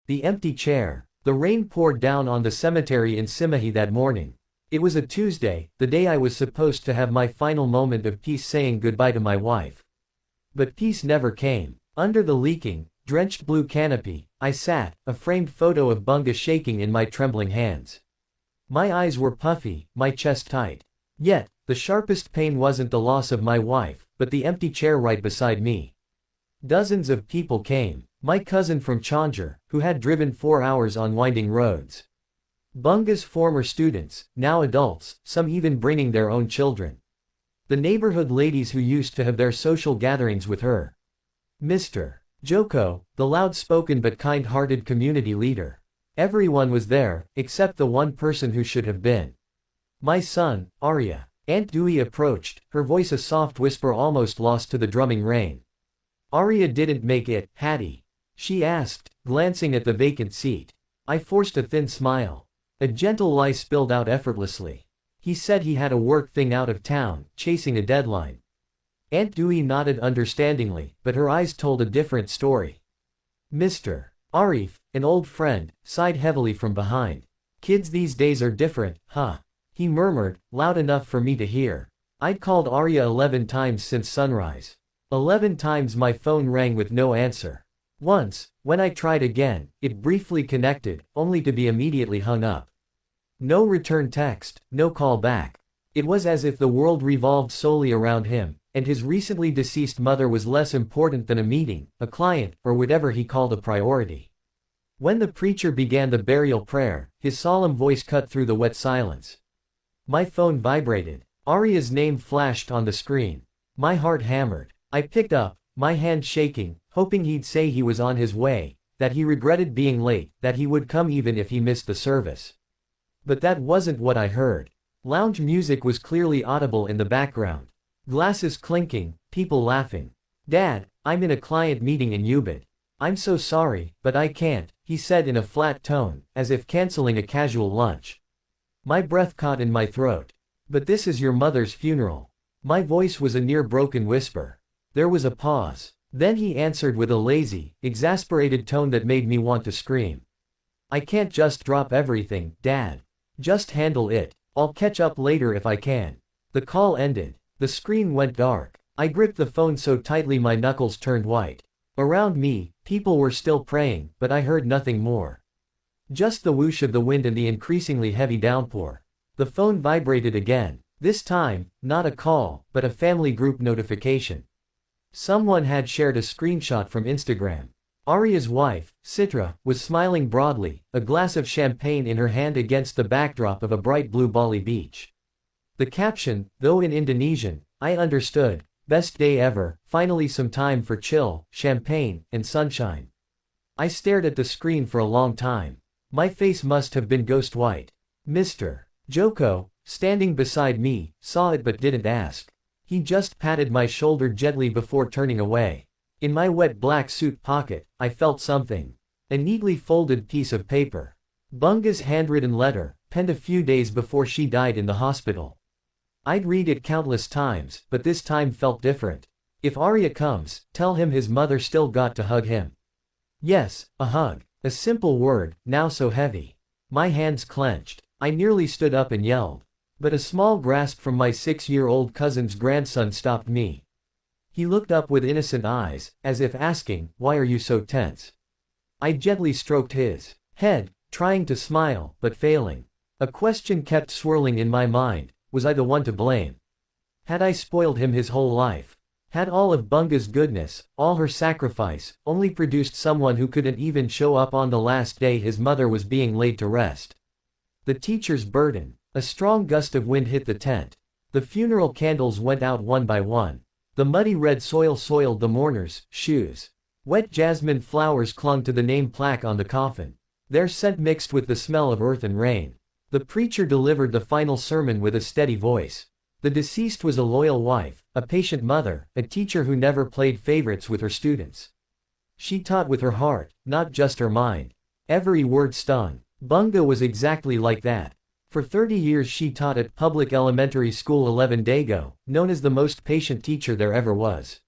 The empty chair. The rain poured down on the cemetery in Simahi that morning. It was a Tuesday, the day I was supposed to have my final moment of peace saying goodbye to my wife. But peace never came. Under the leaking, drenched blue canopy, I sat, a framed photo of Bunga shaking in my trembling hands. My eyes were puffy, my chest tight. Yet, the sharpest pain wasn't the loss of my wife, but the empty chair right beside me. Dozens of people came. My cousin from Chandra, who had driven 4 hours on winding roads. Bunga's former students, now adults, some even bringing their own children. The neighborhood ladies who used to have their social gatherings with her. Mr. Joko, the loud-spoken but kind-hearted community leader. Everyone was there, except the one person who should have been. My son, Arya. Aunt Dewey approached, her voice a soft whisper almost lost to the drumming rain. Arya didn't make it, had he? She asked, glancing at the vacant seat. I forced a thin smile. A gentle lie spilled out effortlessly. He said he had a work thing out of town, chasing a deadline. Aunt Dewey nodded understandingly, but her eyes told a different story. Mr. Arif, an old friend, sighed heavily from behind. Kids these days are different, huh? He murmured, loud enough for me to hear. I'd called Arya 11 times since sunrise. 11 times my phone rang with no answer. Once, when I tried again, it briefly connected, only to be immediately hung up. No return text, no call back. It was as if the world revolved solely around him, and his recently deceased mother was less important than a meeting, a client, or whatever he called a priority. When the preacher began the burial prayer, his solemn voice cut through the wet silence. My phone vibrated. Arya's name flashed on the screen. My heart hammered. I picked up, my hand shaking, hoping he'd say he was on his way, that he regretted being late, that he would come even if he missed the service. But that wasn't what I heard. Lounge music was clearly audible in the background. Glasses clinking, people laughing. Dad, I'm in a client meeting in Ubud. I'm so sorry, but I can't, he said in a flat tone, as if canceling a casual lunch. My breath caught in my throat. But this is your mother's funeral. My voice was a near broken whisper. There was a pause. Then he answered with a lazy, exasperated tone that made me want to scream. I can't just drop everything, Dad. Just handle it. I'll catch up later if I can. The call ended. The screen went dark. I gripped the phone so tightly my knuckles turned white. Around me, people were still praying, but I heard nothing more. Just the whoosh of the wind and the increasingly heavy downpour. The phone vibrated again. This time, not a call, but a family group notification. Someone had shared a screenshot from Instagram. Arya's wife, Sitra, was smiling broadly, a glass of champagne in her hand against the backdrop of a bright blue Bali beach. The caption, though in Indonesian, I understood, best day ever, finally some time for chill, champagne, and sunshine. I stared at the screen for a long time. My face must have been ghost white. Mr. Joko, standing beside me, saw it but didn't ask. He just patted my shoulder gently before turning away. In my wet black suit pocket, I felt something. A neatly folded piece of paper. Bunga's handwritten letter, penned a few days before she died in the hospital. I'd read it countless times, but this time felt different. If Arya comes, tell him his mother still got to hug him. Yes, a hug. A simple word, now so heavy. My hands clenched. I nearly stood up and yelled. But a small grasp from my 6-year-old cousin's grandson stopped me. He looked up with innocent eyes, as if asking, why are you so tense? I gently stroked his head, trying to smile, but failing. A question kept swirling in my mind, was I the one to blame? Had I spoiled him his whole life? Had all of Bunga's goodness, all her sacrifice, only produced someone who couldn't even show up on the last day his mother was being laid to rest? The teacher's burden. A strong gust of wind hit the tent. The funeral candles went out one by one. The muddy red soil soiled the mourners' shoes. Wet jasmine flowers clung to the name plaque on the coffin. Their scent mixed with the smell of earth and rain. The preacher delivered the final sermon with a steady voice. The deceased was a loyal wife, a patient mother, a teacher who never played favorites with her students. She taught with her heart, not just her mind. Every word stung. Bunga was exactly like that. For 30 years she taught at public elementary school 11 Dago, known as the most patient teacher there ever was.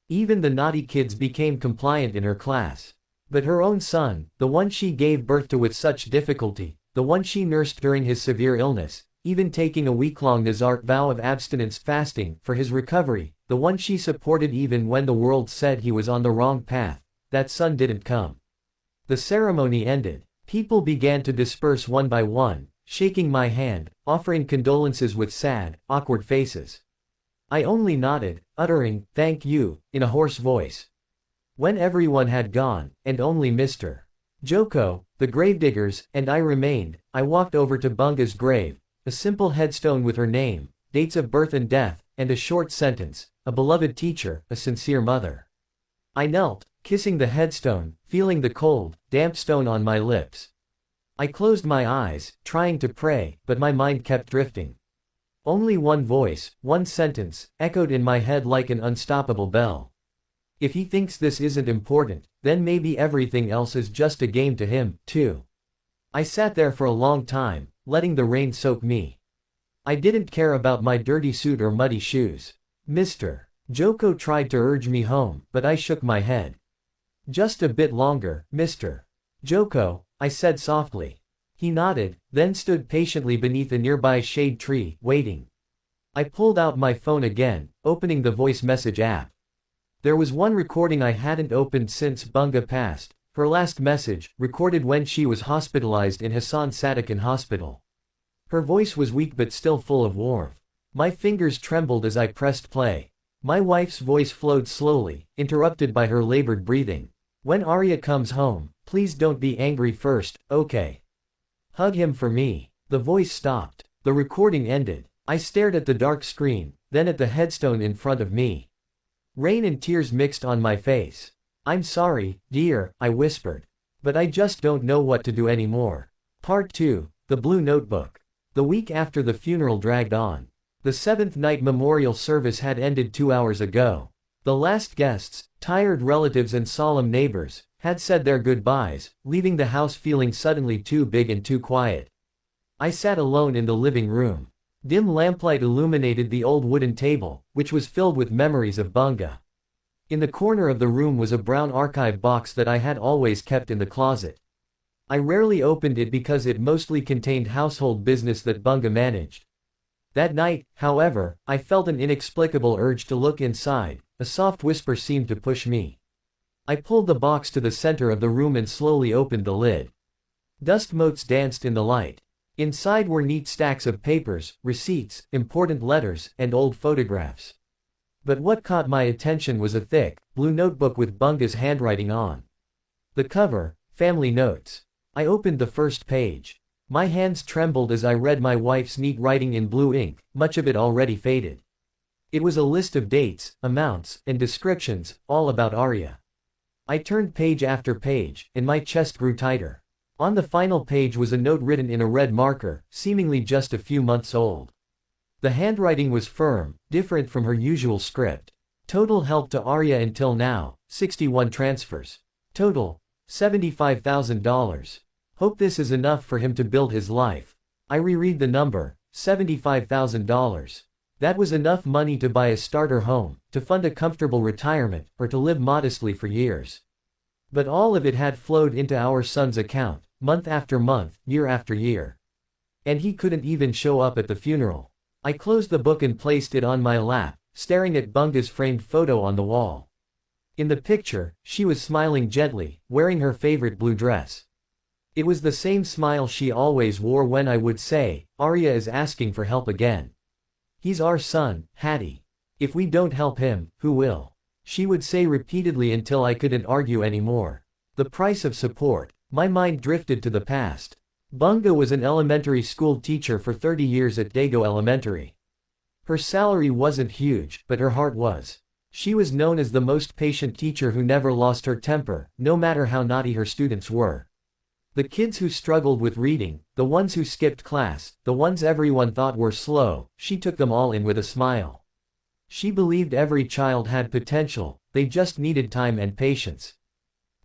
Even the naughty kids became compliant in her class. But her own son, the one she gave birth to with such difficulty, the one she nursed during his severe illness, even taking a week-long Nazarite vow of abstinence fasting for his recovery, the one she supported even when the world said he was on the wrong path, that son didn't come. The ceremony ended. People began to disperse one by one, shaking my hand, offering condolences with sad, awkward faces. I only nodded, uttering, "Thank you," in a hoarse voice. When everyone had gone, and only Mr. Joko, the gravediggers, and I remained, I walked over to Bunga's grave, a simple headstone with her name, dates of birth and death, and a short sentence, "A beloved teacher, a sincere mother." I knelt, kissing the headstone, feeling the cold, damp stone on my lips. I closed my eyes, trying to pray, but my mind kept drifting. Only one voice, one sentence, echoed in my head like an unstoppable bell. If he thinks this isn't important, then maybe everything else is just a game to him, too. I sat there for a long time, letting the rain soak me. I didn't care about my dirty suit or muddy shoes. Mr. Joko tried to urge me home, but I shook my head. "Just a bit longer, Mr. Joko," I said softly. He nodded, then stood patiently beneath a nearby shade tree, waiting. I pulled out my phone again, opening the voice message app. There was one recording I hadn't opened since Bunga passed, her last message, recorded when she was hospitalized in Hassan Sadakan Hospital. Her voice was weak but still full of warmth. My fingers trembled as I pressed play. My wife's voice flowed slowly, interrupted by her labored breathing. "When Arya comes home, please don't be angry first, okay? Hug him for me." The voice stopped. The recording ended. I stared at the dark screen, then at the headstone in front of me. Rain and tears mixed on my face. "I'm sorry, dear," I whispered. "But I just don't know what to do anymore." Part 2, The Blue Notebook. The week after the funeral dragged on. The seventh night memorial service had ended 2 hours ago. The last guests, tired relatives and solemn neighbors, had said their goodbyes, leaving the house feeling suddenly too big and too quiet. I sat alone in the living room. Dim lamplight illuminated the old wooden table, which was filled with memories of Bunga. In the corner of the room was a brown archive box that I had always kept in the closet. I rarely opened it because it mostly contained household business that Bunga managed. That night, however, I felt an inexplicable urge to look inside. A soft whisper seemed to push me. I pulled the box to the center of the room and slowly opened the lid. Dust motes danced in the light. Inside were neat stacks of papers, receipts, important letters, and old photographs. But what caught my attention was a thick, blue notebook with Bunga's handwriting on the cover, "Family Notes." I opened the first page. My hands trembled as I read my wife's neat writing in blue ink, much of it already faded. It was a list of dates, amounts, and descriptions, all about Arya. I turned page after page, and my chest grew tighter. On the final page was a note written in a red marker, seemingly just a few months old. The handwriting was firm, different from her usual script. Total help to Arya until now, 61 transfers. Total, $75,000. Hope this is enough for him to build his life. I reread the number, $75,000. That was enough money to buy a starter home, to fund a comfortable retirement, or to live modestly for years. But all of it had flowed into our son's account, month after month, year after year. And he couldn't even show up at the funeral. I closed the book and placed it on my lap, staring at Bunga's framed photo on the wall. In the picture, she was smiling gently, wearing her favorite blue dress. It was the same smile she always wore when I would say, "Arya is asking for help again. He's our son, Hattie. If we don't help him, who will?" She would say repeatedly until I couldn't argue anymore. The price of support. My mind drifted to the past. Bunga was an elementary school teacher for 30 years at Dago Elementary. Her salary wasn't huge, but her heart was. She was known as the most patient teacher who never lost her temper, no matter how naughty her students were. The kids who struggled with reading, the ones who skipped class, the ones everyone thought were slow, she took them all in with a smile. She believed every child had potential, they just needed time and patience.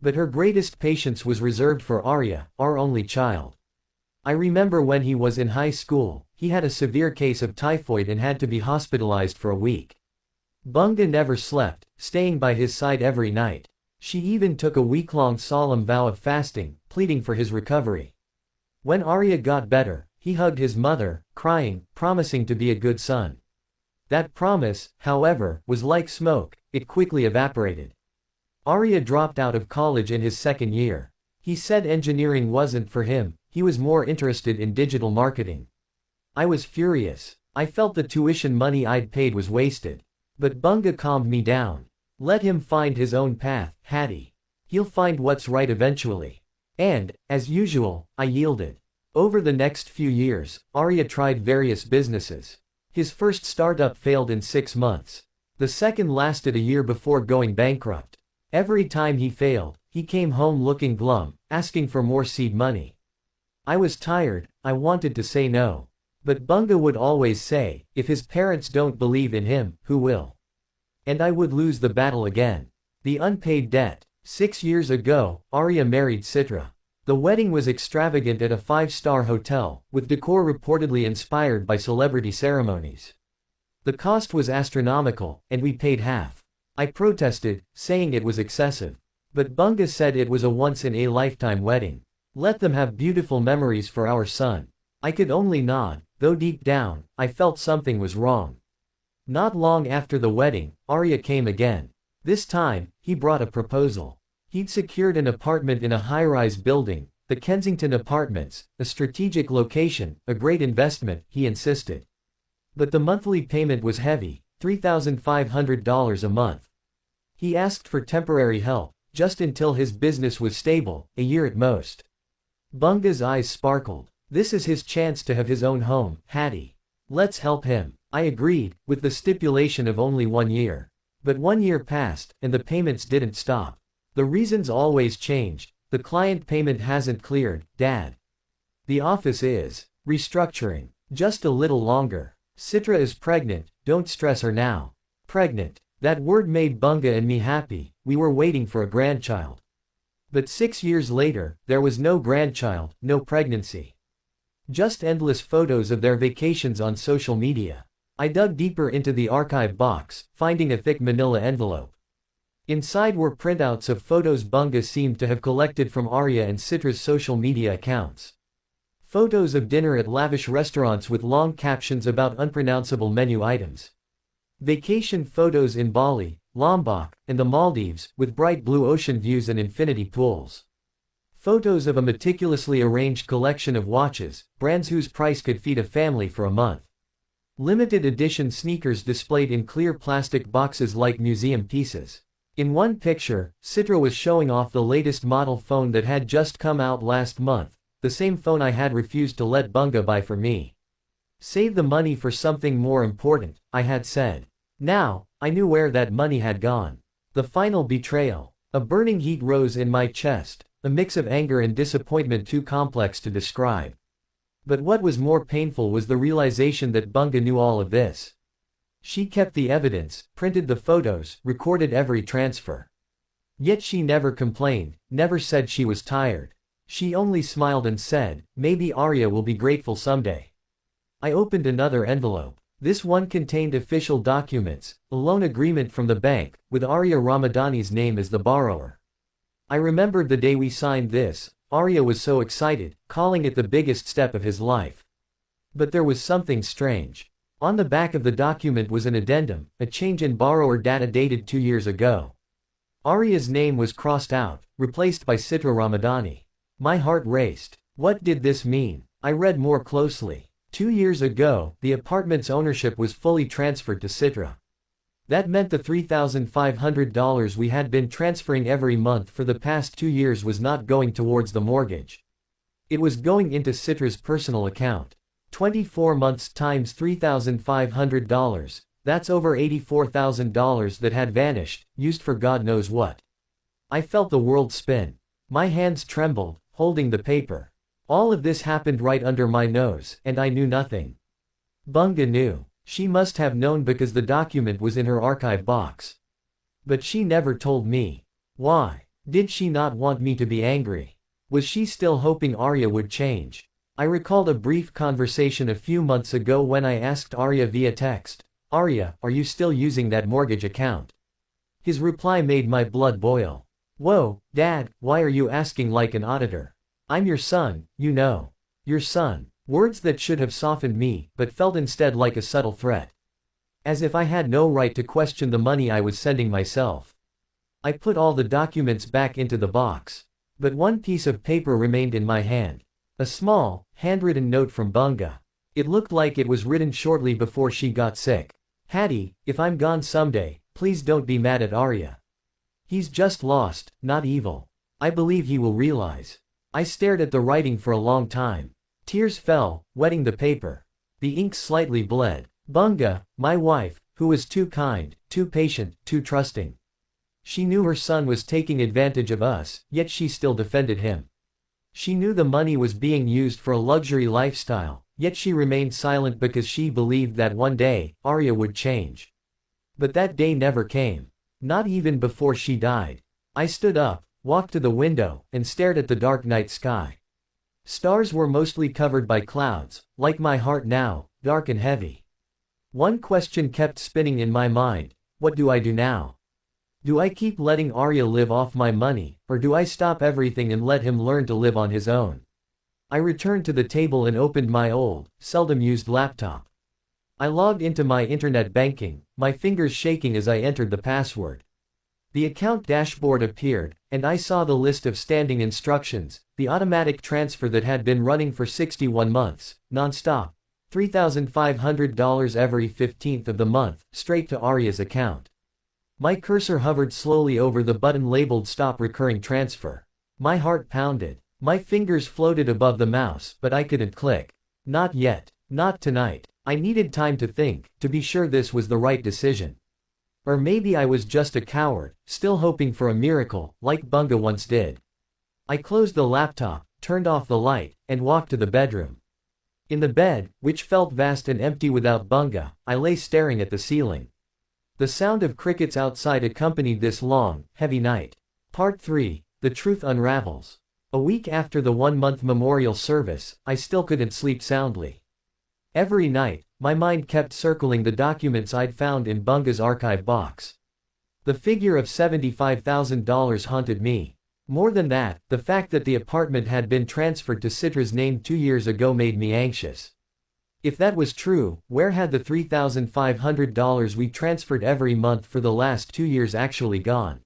But her greatest patience was reserved for Arya, our only child. I remember when he was in high school, he had a severe case of typhoid and had to be hospitalized for a week. Bunga never slept, staying by his side every night. She even took a week-long solemn vow of fasting, pleading for his recovery. When Arya got better, he hugged his mother, crying, promising to be a good son. That promise, however, was like smoke, it quickly evaporated. Arya dropped out of college in his second year. He said engineering wasn't for him, he was more interested in digital marketing. I was furious. I felt the tuition money I'd paid was wasted. But Bunga calmed me down. Let him find his own path, Hattie. He'll find what's right eventually. And, as usual, I yielded. Over the next few years, Arya tried various businesses. His first startup failed in 6 months. The second lasted a year before going bankrupt. Every time he failed, he came home looking glum, asking for more seed money. I was tired, I wanted to say no. But Bunga would always say, if his parents don't believe in him, who will? And I would lose the battle again. The unpaid debt. 6 years ago, Arya married Citra. The wedding was extravagant at a 5-star hotel, with decor reportedly inspired by celebrity ceremonies. The cost was astronomical, and we paid half. I protested, saying it was excessive. But Bunga said it was a once-in-a-lifetime wedding. Let them have beautiful memories for our son. I could only nod, though deep down, I felt something was wrong. Not long after the wedding, Arya came again. This time, he brought a proposal. He'd secured an apartment in a high-rise building, the Kensington Apartments, a strategic location, a great investment, he insisted. But the monthly payment was heavy, $3,500 a month. He asked for temporary help, just until his business was stable, a year at most. Bunga's eyes sparkled. This is his chance to have his own home, Hattie. Let's help him. I agreed, with the stipulation of only 1 year. But 1 year passed, and the payments didn't stop. The reasons always changed. The client payment hasn't cleared, Dad. The office is restructuring. Just a little longer. Citra is pregnant, don't stress her now. Pregnant. That word made Bunga and me happy, we were waiting for a grandchild. But 6 years later, there was no grandchild, no pregnancy. Just endless photos of their vacations on social media. I dug deeper into the archive box, finding a thick manila envelope. Inside were printouts of photos Bunga seemed to have collected from Arya and Citra's social media accounts. Photos of dinner at lavish restaurants with long captions about unpronounceable menu items. Vacation photos in Bali, Lombok, and the Maldives, with bright blue ocean views and infinity pools. Photos of a meticulously arranged collection of watches, brands whose price could feed a family for a month. Limited edition sneakers displayed in clear plastic boxes like museum pieces. In one picture, Citra was showing off the latest model phone that had just come out last month, the same phone I had refused to let Bunga buy for me. Save the money for something more important, I had said. Now, I knew where that money had gone. The final betrayal. A burning heat rose in my chest, a mix of anger and disappointment too complex to describe. But what was more painful was the realization that Bunga knew all of this. She kept the evidence, printed the photos, recorded every transfer. Yet she never complained, never said she was tired. She only smiled and said, maybe Arya will be grateful someday. I opened another envelope. This one contained official documents, a loan agreement from the bank, with Arya Ramadani's name as the borrower. I remembered the day we signed this. Arya was so excited, calling it the biggest step of his life. But there was something strange. On the back of the document was an addendum, a change in borrower data dated 2 years ago. Arya's name was crossed out, replaced by Citra Ramadani. My heart raced. What did this mean? I read more closely. 2 years ago, the apartment's ownership was fully transferred to Citra. That meant the $3,500 we had been transferring every month for the past 2 years was not going towards the mortgage. It was going into Citra's personal account. 24 months times $3,500, that's over $84,000 that had vanished, used for God knows what. I felt the world spin. My hands trembled, holding the paper. All of this happened right under my nose, and I knew nothing. Bunga knew. She must have known because the document was in her archive box. But she never told me. Why? Did she not want me to be angry? Was she still hoping Arya would change? I recalled a brief conversation a few months ago when I asked Arya via text, Arya, are you still using that mortgage account? His reply made my blood boil. Whoa, Dad, why are you asking like an auditor? I'm your son, you know. Your son. Words that should have softened me, but felt instead like a subtle threat. As if I had no right to question the money I was sending myself. I put all the documents back into the box. But one piece of paper remained in my hand. A small, handwritten note from Bunga. It looked like it was written shortly before she got sick. Hattie, if I'm gone someday, please don't be mad at Arya. He's just lost, not evil. I believe he will realize. I stared at the writing for a long time. Tears fell, wetting the paper. The ink slightly bled. Bunga, my wife, who was too kind, too patient, too trusting. She knew her son was taking advantage of us, yet she still defended him. She knew the money was being used for a luxury lifestyle, yet she remained silent because she believed that one day, Arya would change. But that day never came. Not even before she died. I stood up, walked to the window, and stared at the dark night sky. Stars were mostly covered by clouds, like my heart now, dark and heavy. One question kept spinning in my mind: what do I do now? Do I keep letting Arya live off my money, or do I stop everything and let him learn to live on his own? I returned to the table and opened my old, seldom used laptop. I logged into my internet banking, my fingers shaking as I entered the password. The account dashboard appeared, and I saw the list of standing instructions, the automatic transfer that had been running for 61 months, non-stop, $3,500 every 15th of the month, straight to Arya's account. My cursor hovered slowly over the button labeled Stop Recurring Transfer. My heart pounded. My fingers floated above the mouse, but I couldn't click. Not yet. Not tonight. I needed time to think, to be sure this was the right decision. Or maybe I was just a coward, still hoping for a miracle, like Bunga once did. I closed the laptop, turned off the light, and walked to the bedroom. In the bed, which felt vast and empty without Bunga, I lay staring at the ceiling. The sound of crickets outside accompanied this long, heavy night. Part 3, The Truth Unravels. A week after the 1-month memorial service, I still couldn't sleep soundly. Every night, my mind kept circling the documents I'd found in Bunga's archive box. The figure of $75,000 haunted me. More than that, the fact that the apartment had been transferred to Citra's name 2 years ago made me anxious. If that was true, where had the $3,500 we transferred every month for the last 2 years actually gone?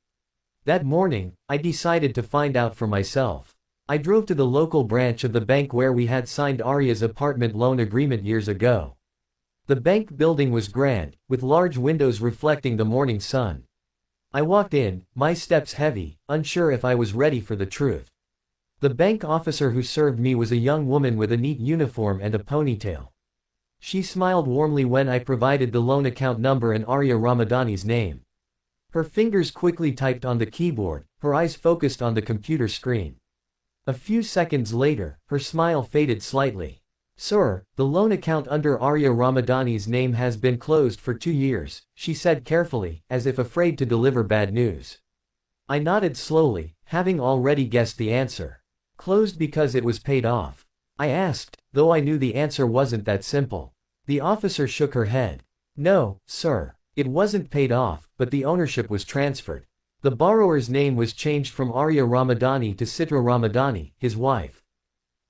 That morning, I decided to find out for myself. I drove to the local branch of the bank where we had signed Arya's apartment loan agreement years ago. The bank building was grand, with large windows reflecting the morning sun. I walked in, my steps heavy, unsure if I was ready for the truth. The bank officer who served me was a young woman with a neat uniform and a ponytail. She smiled warmly when I provided the loan account number and Arya Ramadani's name. Her fingers quickly typed on the keyboard, her eyes focused on the computer screen. A few seconds later, her smile faded slightly. "Sir, the loan account under Arya Ramadani's name has been closed for 2 years, she said carefully, as if afraid to deliver bad news. I nodded slowly, having already guessed the answer. Closed because it was paid off. I asked, though I knew the answer wasn't that simple. The officer shook her head. No, sir. It wasn't paid off, but the ownership was transferred. The borrower's name was changed from Arya Ramadani to Citra Ramadani, his wife.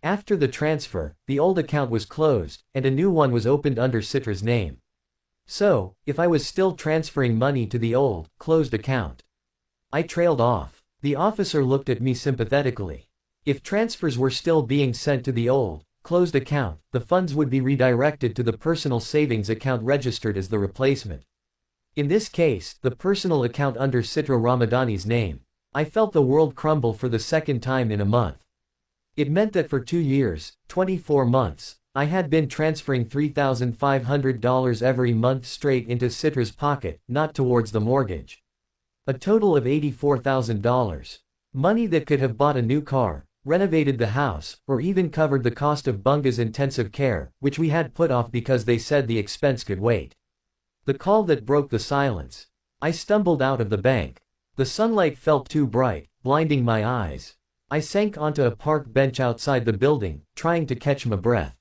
After the transfer, the old account was closed, and a new one was opened under Citra's name. So, if I was still transferring money to the old, closed account. I trailed off. The officer looked at me sympathetically. If transfers were still being sent to the old, closed account, the funds would be redirected to the personal savings account registered as the replacement. In this case, the personal account under Citra Ramadani's name. I felt the world crumble for the second time in a month. It meant that for 2 years, 24 months, I had been transferring $3,500 every month straight into Citra's pocket, not towards the mortgage. A total of $84,000. Money that could have bought a new car, renovated the house, or even covered the cost of Bunga's intensive care, which we had put off because they said the expense could wait. The call that broke the silence. I stumbled out of the bank. The sunlight felt too bright, blinding my eyes. I sank onto a park bench outside the building, trying to catch my breath.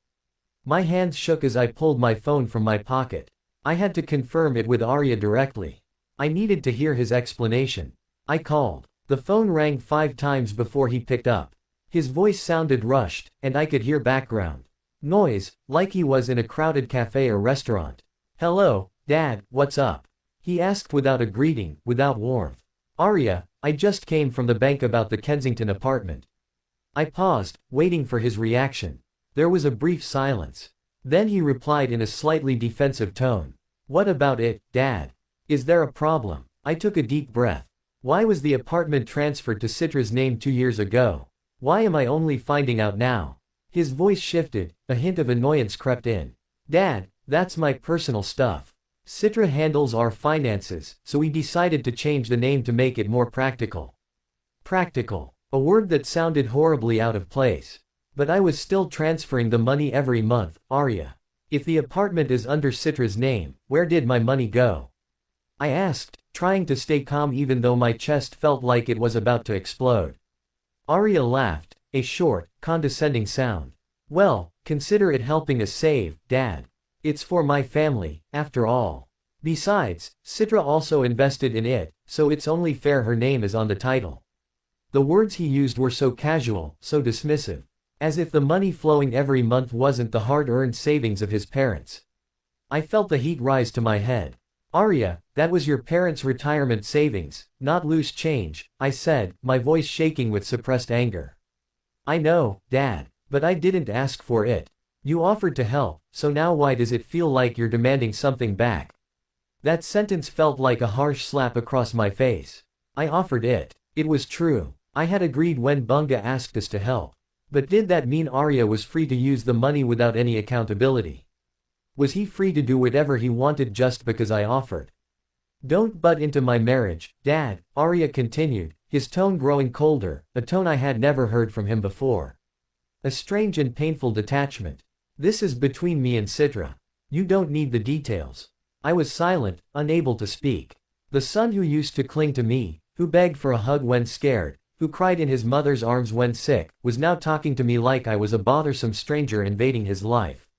My hands shook as I pulled my phone from my pocket. I had to confirm it with Arya directly. I needed to hear his explanation. I called. The phone rang 5 times before he picked up. His voice sounded rushed, and I could hear background noise, like he was in a crowded cafe or restaurant. "Hello, Dad, what's up?" he asked without a greeting, without warmth. "Arya, I just came from the bank about the Kensington apartment." I paused, waiting for his reaction. There was a brief silence. Then he replied in a slightly defensive tone. "What about it, Dad? Is there a problem?" I took a deep breath. Why was the apartment transferred to Citra's name 2 years ago? Why am I only finding out now? His voice shifted, a hint of annoyance crept in. "Dad, that's my personal stuff. Citra handles our finances, so we decided to change the name to make it more practical." Practical. A word that sounded horribly out of place. But I was still transferring the money every month, Arya. If the apartment is under Citra's name, where did my money go? I asked, trying to stay calm even though my chest felt like it was about to explode. Arya laughed, a short, condescending sound. "Well, consider it helping us save, Dad. It's for my family, after all. Besides, Citra also invested in it, so it's only fair her name is on the title." The words he used were so casual, so dismissive. As if the money flowing every month wasn't the hard-earned savings of his parents. I felt the heat rise to my head. "Arya, that was your parents' retirement savings, not loose change," I said, my voice shaking with suppressed anger. "I know, Dad, but I didn't ask for it. You offered to help, so now why does it feel like you're demanding something back?" That sentence felt like a harsh slap across my face. I offered it. It was true. I had agreed when Bunga asked us to help. But did that mean Arya was free to use the money without any accountability? Was he free to do whatever he wanted just because I offered? "Don't butt into my marriage, Dad," Arya continued, his tone growing colder, a tone I had never heard from him before. A strange and painful detachment. "This is between me and Citra. You don't need the details." I was silent, unable to speak. The son who used to cling to me, who begged for a hug when scared, who cried in his mother's arms when sick, was now talking to me like I was a bothersome stranger invading his life.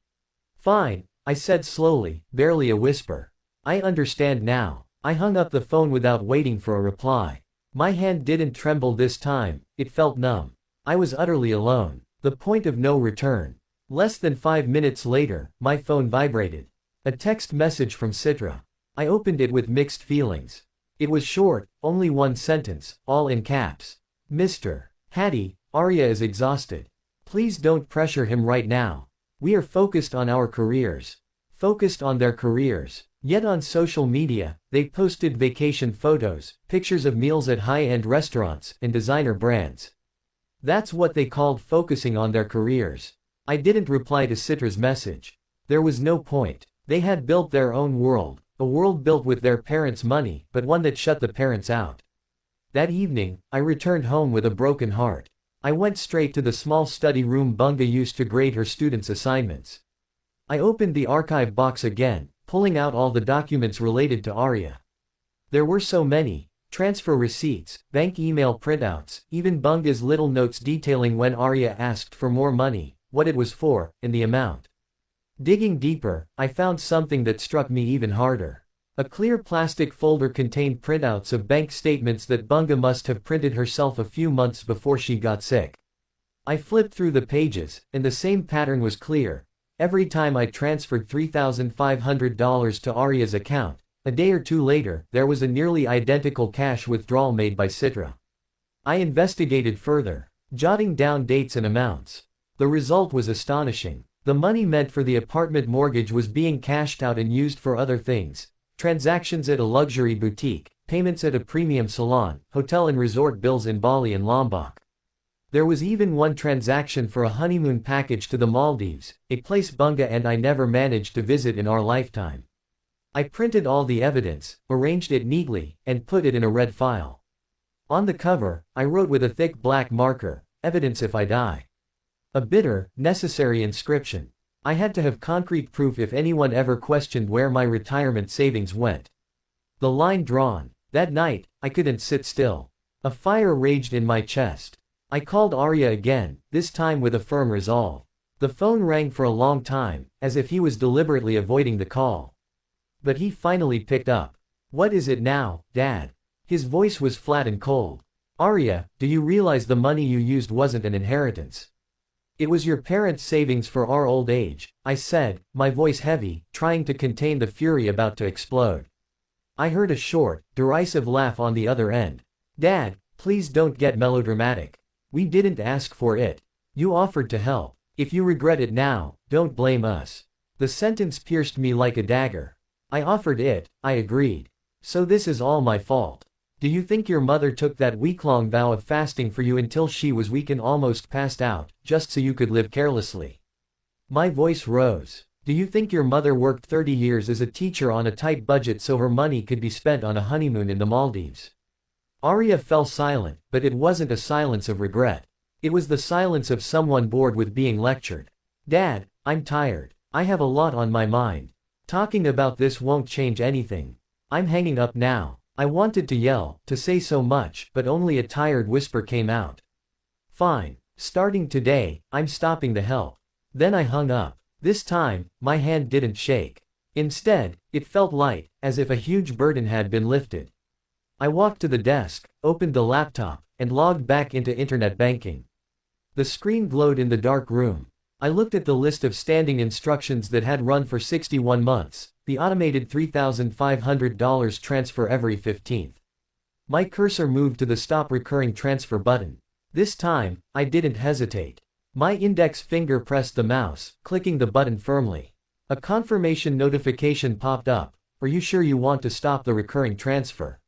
"Fine," I said slowly, barely a whisper. "I understand now." I hung up the phone without waiting for a reply. My hand didn't tremble this time, it felt numb. I was utterly alone. The point of no return. Less than 5 minutes later, my phone vibrated. A text message from Citra. I opened it with mixed feelings. It was short, only one sentence, all in caps. "Mr. Hattie, Arya is exhausted. Please don't pressure him right now. We are focused on our careers." Focused on their careers. Yet on social media, they posted vacation photos, pictures of meals at high-end restaurants, and designer brands. That's what they called focusing on their careers. I didn't reply to Citra's message. There was no point. They had built their own world, a world built with their parents' money, but one that shut the parents out. That evening, I returned home with a broken heart. I went straight to the small study room Bunga used to grade her students' assignments. I opened the archive box again, pulling out all the documents related to Arya. There were so many: transfer receipts, bank email printouts, even Bunga's little notes detailing when Arya asked for more money, what it was for, and the amount. Digging deeper, I found something that struck me even harder. A clear plastic folder contained printouts of bank statements that Bunga must have printed herself a few months before she got sick. I flipped through the pages, and the same pattern was clear. Every time I transferred $3,500 to Arya's account, a day or two later, there was a nearly identical cash withdrawal made by Citra. I investigated further, jotting down dates and amounts. The result was astonishing. The money meant for the apartment mortgage was being cashed out and used for other things: transactions at a luxury boutique, payments at a premium salon, hotel and resort bills in Bali and Lombok. There was even one transaction for a honeymoon package to the Maldives, a place Bunga and I never managed to visit in our lifetime. I printed all the evidence, arranged it neatly, and put it in a red file. On the cover, I wrote with a thick black marker, "Evidence if I die." A bitter, necessary inscription. I had to have concrete proof if anyone ever questioned where my retirement savings went. The line drawn. That night, I couldn't sit still. A fire raged in my chest. I called Arya again, this time with a firm resolve. The phone rang for a long time, as if he was deliberately avoiding the call. But he finally picked up. "What is it now, Dad?" His voice was flat and cold. Arya, do you realize the money you used wasn't an inheritance? It was your parents' savings for our old age, I said, my voice heavy, trying to contain the fury about to explode. I heard a short, derisive laugh on the other end. Dad, please don't get melodramatic. We didn't ask for it. You offered to help. If you regret it now, don't blame us. The sentence pierced me like a dagger. I offered it, I agreed. So this is all my fault. Do you think your mother took that week-long vow of fasting for you until she was weak and almost passed out, just so you could live carelessly? My voice rose. Do you think your mother worked 30 years as a teacher on a tight budget so her money could be spent on a honeymoon in the Maldives? Arya fell silent, but it wasn't a silence of regret. It was the silence of someone bored with being lectured. Dad, I'm tired. I have a lot on my mind. Talking about this won't change anything. I'm hanging up now. I wanted to yell, to say so much, but only a tired whisper came out. Fine. Starting today, I'm stopping the help. Then I hung up. This time, my hand didn't shake. Instead, it felt light, as if a huge burden had been lifted. I walked to the desk, opened the laptop, and logged back into internet banking. The screen glowed in the dark room. I looked at the list of standing instructions that had run for 61 months, the automated $3,500 transfer every 15th. My cursor moved to the Stop Recurring Transfer button. This time, I didn't hesitate. My index finger pressed the mouse, clicking the button firmly. A confirmation notification popped up. Are you sure you want to stop the recurring transfer?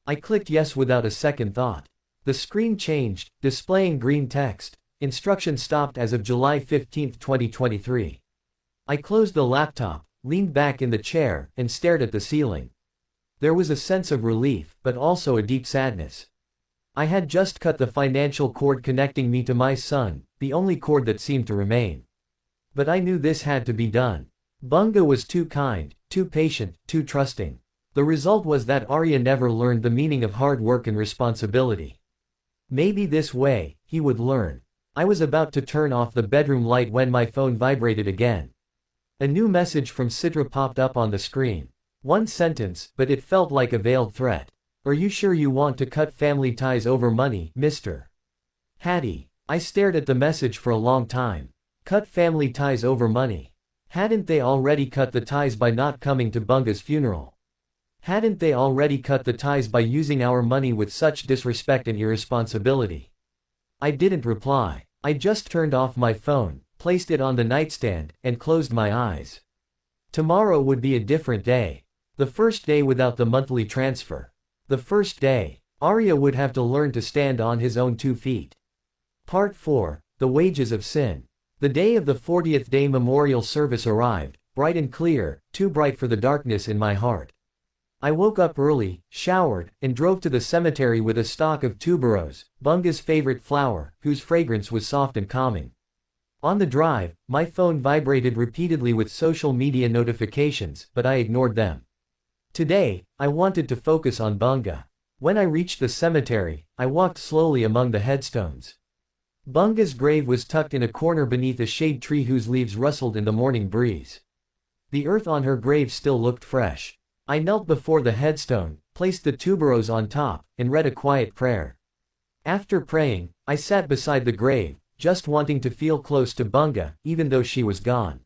I clicked yes without a second thought. The screen changed, displaying green text. Instruction stopped as of July 15, 2023. I closed the laptop, leaned back in the chair, and stared at the ceiling. There was a sense of relief, but also a deep sadness. I had just cut the financial cord connecting me to my son, the only cord that seemed to remain. But I knew this had to be done. Bunga was too kind, too patient, too trusting. The result was that Arya never learned the meaning of hard work and responsibility. Maybe this way, he would learn. I was about to turn off the bedroom light when my phone vibrated again. A new message from Citra popped up on the screen. One sentence, but it felt like a veiled threat. Are you sure you want to cut family ties over money, Mr. Hattie? I stared at the message for a long time. Cut family ties over money. Hadn't they already cut the ties by not coming to Bunga's funeral? Hadn't they already cut the ties by using our money with such disrespect and irresponsibility? I didn't reply. I just turned off my phone, placed it on the nightstand, and closed my eyes. Tomorrow would be a different day. The first day without the monthly transfer. The first day, Arya would have to learn to stand on his own 2 feet. Part 4, The Wages of Sin. The day of the 40th day memorial service arrived, bright and clear, too bright for the darkness in my heart. I woke up early, showered, and drove to the cemetery with a stalk of tuberose, Bunga's favorite flower, whose fragrance was soft and calming. On the drive, my phone vibrated repeatedly with social media notifications, but I ignored them. Today, I wanted to focus on Bunga. When I reached the cemetery, I walked slowly among the headstones. Bunga's grave was tucked in a corner beneath a shade tree whose leaves rustled in the morning breeze. The earth on her grave still looked fresh. I knelt before the headstone, placed the tuberose on top, and read a quiet prayer. After praying, I sat beside the grave, just wanting to feel close to Bunga, even though she was gone.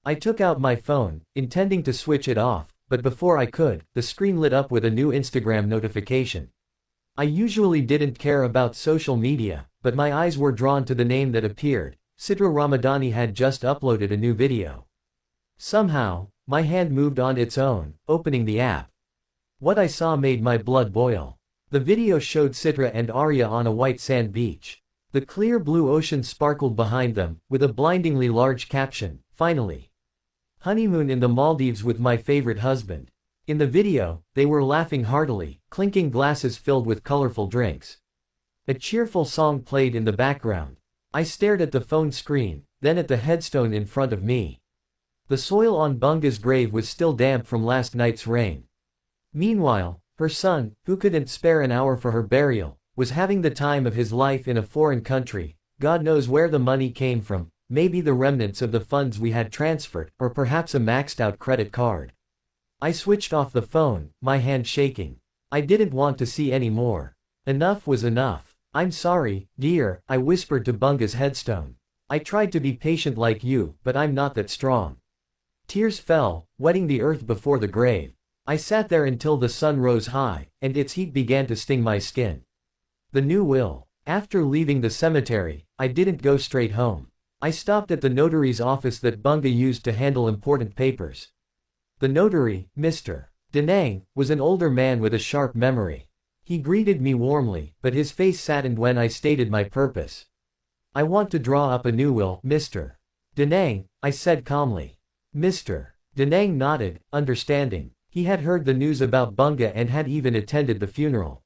I took out my phone, intending to switch it off, but before I could, the screen lit up with a new Instagram notification. I usually didn't care about social media, but my eyes were drawn to the name that appeared. Citra Ramadani had just uploaded a new video. Somehow, my hand moved on its own, opening the app. What I saw made my blood boil. The video showed Citra and Arya on a white sand beach. The clear blue ocean sparkled behind them, with a blindingly large caption, "Finally. Honeymoon in the Maldives with my favorite husband." In the video, they were laughing heartily, clinking glasses filled with colorful drinks. A cheerful song played in the background. I stared at the phone screen, then at the headstone in front of me. The soil on Bunga's grave was still damp from last night's rain. Meanwhile, her son, who couldn't spare an hour for her burial, was having the time of his life in a foreign country. God knows where the money came from, maybe the remnants of the funds we had transferred, or perhaps a maxed-out credit card. I switched off the phone, my hand shaking. I didn't want to see any more. Enough was enough. I'm sorry, dear, I whispered to Bunga's headstone. I tried to be patient like you, but I'm not that strong. Tears fell, wetting the earth before the grave. I sat there until the sun rose high, and its heat began to sting my skin. The new will. After leaving the cemetery, I didn't go straight home. I stopped at the notary's office that Bunga used to handle important papers. The notary, Mr. Danang, was an older man with a sharp memory. He greeted me warmly, but his face saddened when I stated my purpose. I want to draw up a new will, Mr. Danang, I said calmly. Mr. Danang nodded, understanding. He had heard the news about Bunga and had even attended the funeral.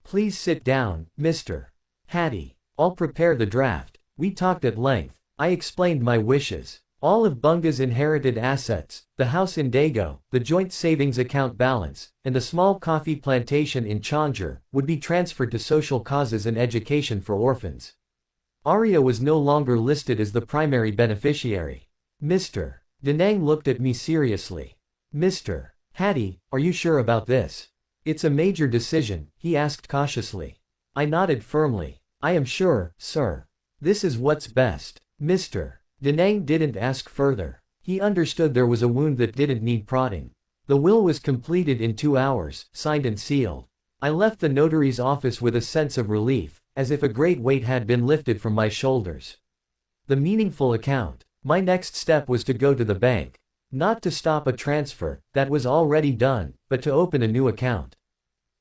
Please sit down, Mr. Hattie. I'll prepare the draft. We talked at length. I explained my wishes. All of Bunga's inherited assets, the house in Dago, the joint savings account balance, and the small coffee plantation in Chanjar, would be transferred to social causes and education for orphans. Arya was no longer listed as the primary beneficiary. Mr. Danang looked at me seriously. Mr. Hattie, are you sure about this? It's a major decision, he asked cautiously. I nodded firmly. I am sure, sir. This is what's best. Mr. Danang didn't ask further. He understood there was a wound that didn't need prodding. The will was completed in 2 hours, signed and sealed. I left the notary's office with a sense of relief, as if a great weight had been lifted from my shoulders. The meaningful account. My next step was to go to the bank. Not to stop a transfer, that was already done, but to open a new account.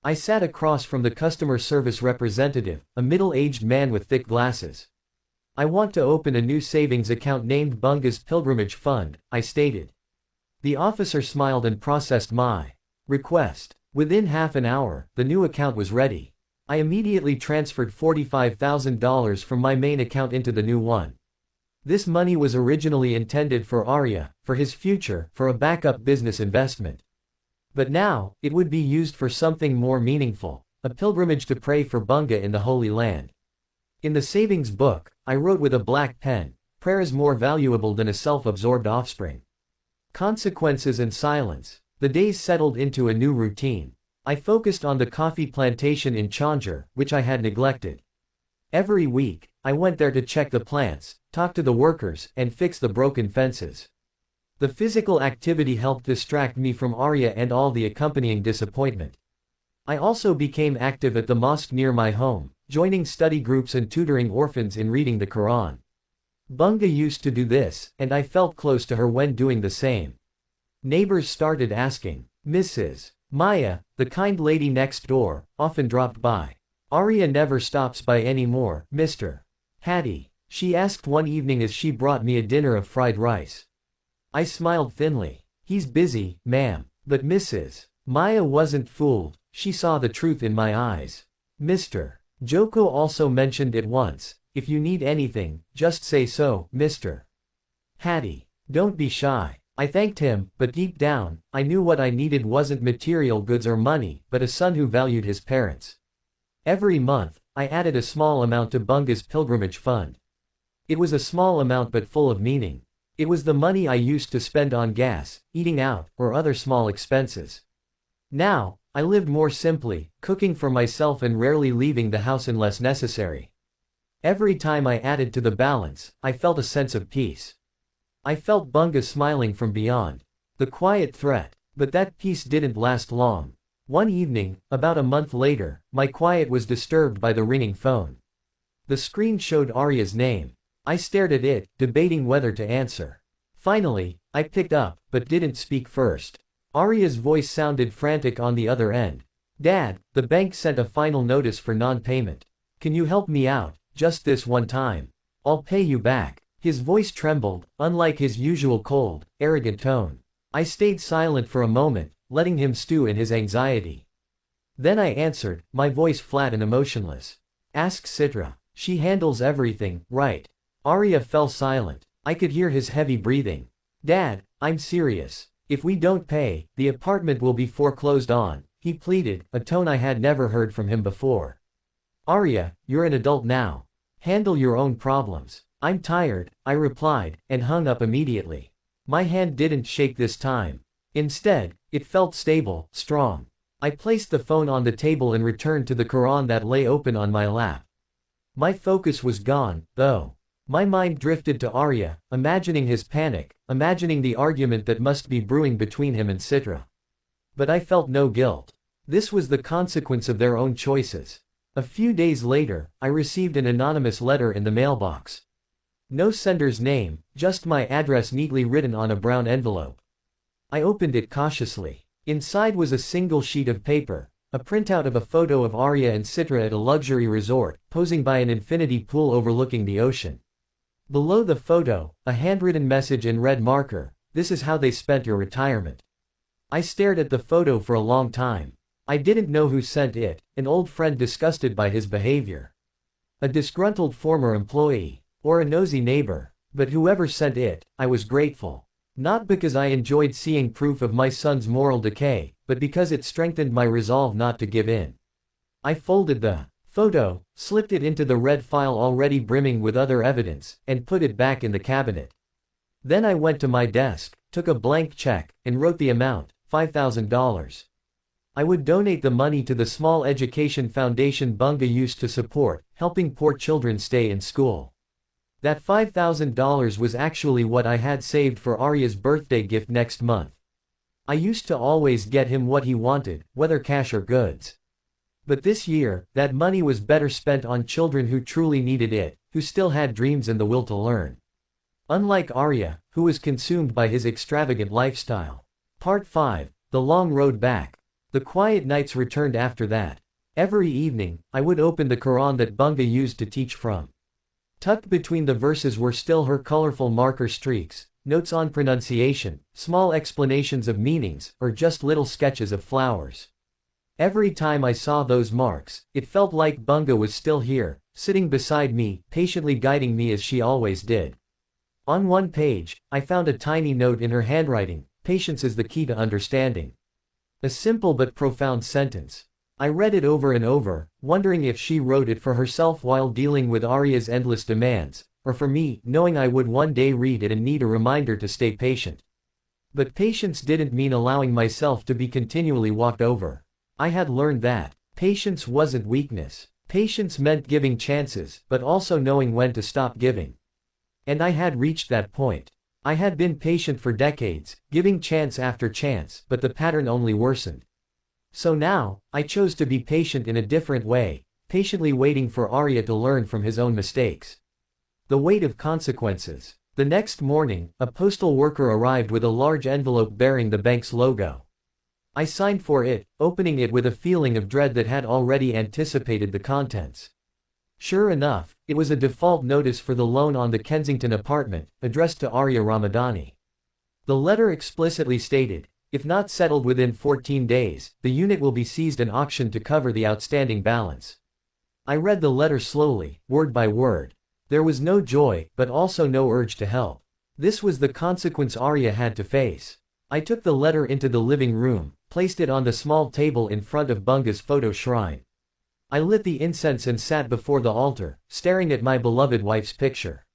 I sat across from the customer service representative, a middle-aged man with thick glasses. I want to open a new savings account named Bunga's Pilgrimage Fund, I stated. The officer smiled and processed my request. Within half an hour, the new account was ready. I immediately transferred $45,000 from my main account into the new one. This money was originally intended for Arya, for his future, for a backup business investment. But now, it would be used for something more meaningful, a pilgrimage to pray for Bunga in the Holy Land. In the savings book, I wrote with a black pen, prayer is more valuable than a self-absorbed offspring. Consequences and silence. The days settled into a new routine. I focused on the coffee plantation in Chanjar, which I had neglected. Every week, I went there to check the plants, talk to the workers, and fix the broken fences. The physical activity helped distract me from Arya and all the accompanying disappointment. I also became active at the mosque near my home, joining study groups and tutoring orphans in reading the Quran. Bunga used to do this, and I felt close to her when doing the same. Neighbors started asking. Mrs. Maya, the kind lady next door, often dropped by. Arya never stops by anymore, Mr. Hattie, she asked one evening as she brought me a dinner of fried rice. I smiled thinly. He's busy, ma'am. But Mrs. Maya wasn't fooled, she saw the truth in my eyes. Mr. Joko also mentioned it once, if you need anything, just say so, Mr. Hattie. Don't be shy. I thanked him, but deep down, I knew what I needed wasn't material goods or money, but a son who valued his parents. Every month, I added a small amount to Bunga's pilgrimage fund. It was a small amount but full of meaning. It was the money I used to spend on gas, eating out, or other small expenses. Now, I lived more simply, cooking for myself and rarely leaving the house unless necessary. Every time I added to the balance, I felt a sense of peace. I felt Bunga smiling from beyond. The quiet threat. But that peace didn't last long. One evening, about a month later, my quiet was disturbed by the ringing phone. The screen showed Arya's name. I stared at it, debating whether to answer. Finally, I picked up, but didn't speak first. Arya's voice sounded frantic on the other end. Dad, the bank sent a final notice for non-payment. Can you help me out, just this one time? I'll pay you back. His voice trembled, unlike his usual cold, arrogant tone. I stayed silent for a moment, letting him stew in his anxiety. Then I answered, my voice flat and emotionless. Ask Citra. She handles everything, right? Arya fell silent. I could hear his heavy breathing. Dad, I'm serious. If we don't pay, the apartment will be foreclosed on, he pleaded, a tone I had never heard from him before. Arya, you're an adult now. Handle your own problems. I'm tired, I replied, and hung up immediately. My hand didn't shake this time. Instead, it felt stable, strong. I placed the phone on the table and returned to the Quran that lay open on my lap. My focus was gone, though. My mind drifted to Arya, imagining his panic, imagining the argument that must be brewing between him and Citra. But I felt no guilt. This was the consequence of their own choices. A few days later, I received an anonymous letter in the mailbox. No sender's name, just my address neatly written on a brown envelope. I opened it cautiously. Inside was a single sheet of paper, a printout of a photo of Arya and Citra at a luxury resort, posing by an infinity pool overlooking the ocean. Below the photo, a handwritten message in red marker: "This is how they spent your retirement." I stared at the photo for a long time. I didn't know who sent it, an old friend disgusted by his behavior, a disgruntled former employee, or a nosy neighbor, but whoever sent it, I was grateful. Not because I enjoyed seeing proof of my son's moral decay, but because it strengthened my resolve not to give in. I folded the photo, slipped it into the red file already brimming with other evidence, and put it back in the cabinet. Then I went to my desk, took a blank check, and wrote the amount, $5,000. I would donate the money to the small education foundation Bunga used to support, helping poor children stay in school. That $5,000 was actually what I had saved for Arya's birthday gift next month. I used to always get him what he wanted, whether cash or goods. But this year, that money was better spent on children who truly needed it, who still had dreams and the will to learn. Unlike Arya, who was consumed by his extravagant lifestyle. Part 5, The Long Road Back. The quiet nights returned after that. Every evening, I would open the Quran that Bunga used to teach from. Tucked between the verses were still her colorful marker streaks, notes on pronunciation, small explanations of meanings, or just little sketches of flowers. Every time I saw those marks, it felt like Bunga was still here, sitting beside me, patiently guiding me as she always did. On one page, I found a tiny note in her handwriting: "Patience is the key to understanding." A simple but profound sentence. I read it over and over, wondering if she wrote it for herself while dealing with Arya's endless demands, or for me, knowing I would one day read it and need a reminder to stay patient. But patience didn't mean allowing myself to be continually walked over. I had learned that patience wasn't weakness. Patience meant giving chances, but also knowing when to stop giving. And I had reached that point. I had been patient for decades, giving chance after chance, but the pattern only worsened. So now, I chose to be patient in a different way, patiently waiting for Arya to learn from his own mistakes. The weight of consequences. The next morning, a postal worker arrived with a large envelope bearing the bank's logo. I signed for it, opening it with a feeling of dread that had already anticipated the contents. Sure enough, it was a default notice for the loan on the Kensington apartment, addressed to Arya Ramadani. The letter explicitly stated, "If not settled within 14 days, the unit will be seized and auctioned to cover the outstanding balance." I read the letter slowly, word by word. There was no joy, but also no urge to help. This was the consequence Arya had to face. I took the letter into the living room, placed it on the small table in front of Bunga's photo shrine. I lit the incense and sat before the altar, staring at my beloved wife's picture.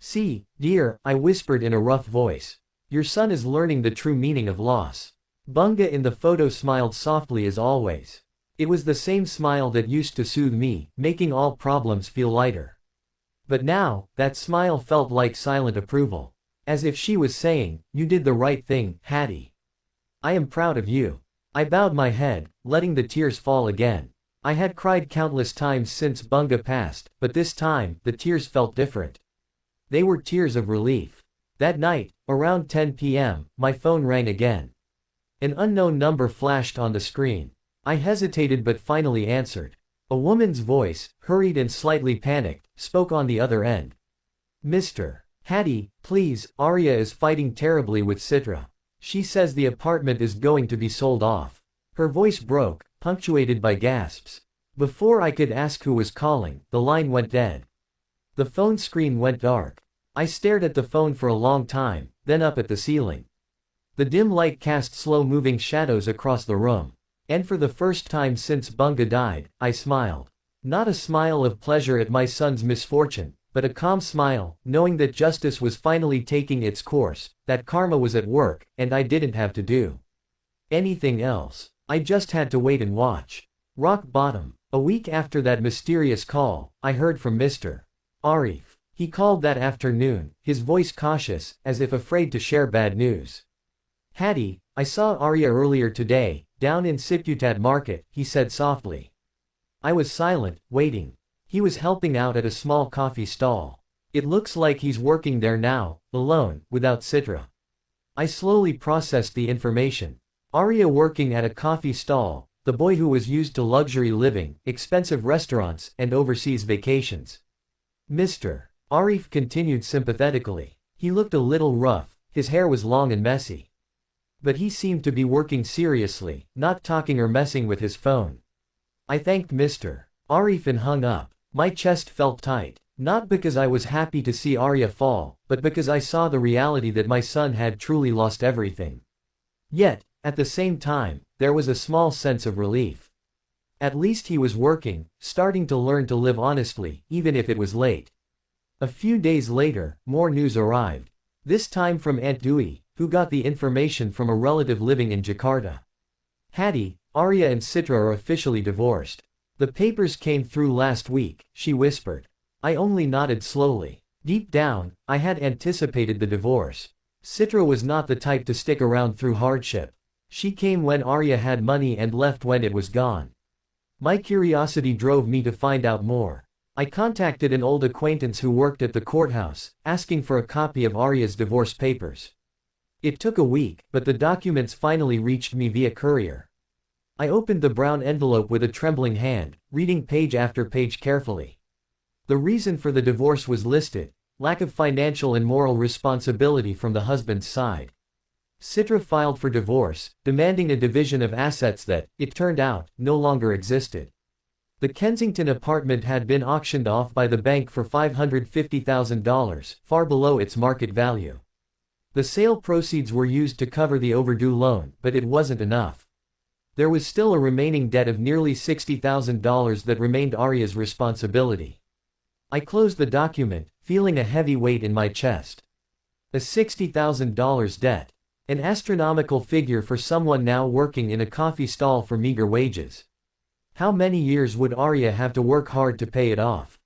"See, dear," I whispered in a rough voice. "Your son is learning the true meaning of loss." Bunga in the photo smiled softly as always. It was the same smile that used to soothe me, making all problems feel lighter. But now, that smile felt like silent approval. As if she was saying, "You did the right thing, Hattie. I am proud of you." I bowed my head, letting the tears fall again. I had cried countless times since Bunga passed, but this time, the tears felt different. They were tears of relief. That night, around 10 p.m., my phone rang again. An unknown number flashed on the screen. I hesitated but finally answered. A woman's voice, hurried and slightly panicked, spoke on the other end. "Mr. Hattie, please, Arya is fighting terribly with Citra. She says the apartment is going to be sold off." Her voice broke, punctuated by gasps. Before I could ask who was calling, the line went dead. The phone screen went dark. I stared at the phone for a long time, then up at the ceiling. The dim light cast slow-moving shadows across the room. And for the first time since Bunga died, I smiled. Not a smile of pleasure at my son's misfortune, but a calm smile, knowing that justice was finally taking its course, that karma was at work, and I didn't have to do anything else. I just had to wait and watch. Rock bottom. A week after that mysterious call, I heard from Mr. Arif. He called that afternoon, his voice cautious, as if afraid to share bad news. Hattie, I saw Arya earlier today, down in Siputat Market, he said softly. I was silent, waiting. He was helping out at a small coffee stall. It looks like he's working there now, alone, without Citra. I slowly processed the information. Arya working at a coffee stall, the boy who was used to luxury living, expensive restaurants, and overseas vacations. Mr. Arif continued sympathetically. He looked a little rough, his hair was long and messy. But he seemed to be working seriously, not talking or messing with his phone. I thanked Mr. Arif and hung up. My chest felt tight, not because I was happy to see Arya fall, but because I saw the reality that my son had truly lost everything. Yet, at the same time, there was a small sense of relief. At least he was working, starting to learn to live honestly, even if it was late. A few days later, more news arrived. This time from Aunt Dewey, who got the information from a relative living in Jakarta. Hattie, Arya and Citra are officially divorced. The papers came through last week, she whispered. I only nodded slowly. Deep down, I had anticipated the divorce. Citra was not the type to stick around through hardship. She came when Arya had money and left when it was gone. My curiosity drove me to find out more. I contacted an old acquaintance who worked at the courthouse, asking for a copy of Arya's divorce papers. It took a week, but the documents finally reached me via courier. I opened the brown envelope with a trembling hand, reading page after page carefully. The reason for the divorce was listed: lack of financial and moral responsibility from the husband's side. Citra filed for divorce, demanding a division of assets that, it turned out, no longer existed. The Kensington apartment had been auctioned off by the bank for $550,000, far below its market value. The sale proceeds were used to cover the overdue loan, but it wasn't enough. There was still a remaining debt of nearly $60,000 that remained Arya's responsibility. I closed the document, feeling a heavy weight in my chest. A $60,000 debt. An astronomical figure for someone now working in a coffee stall for meager wages. How many years would Arya have to work hard to pay it off?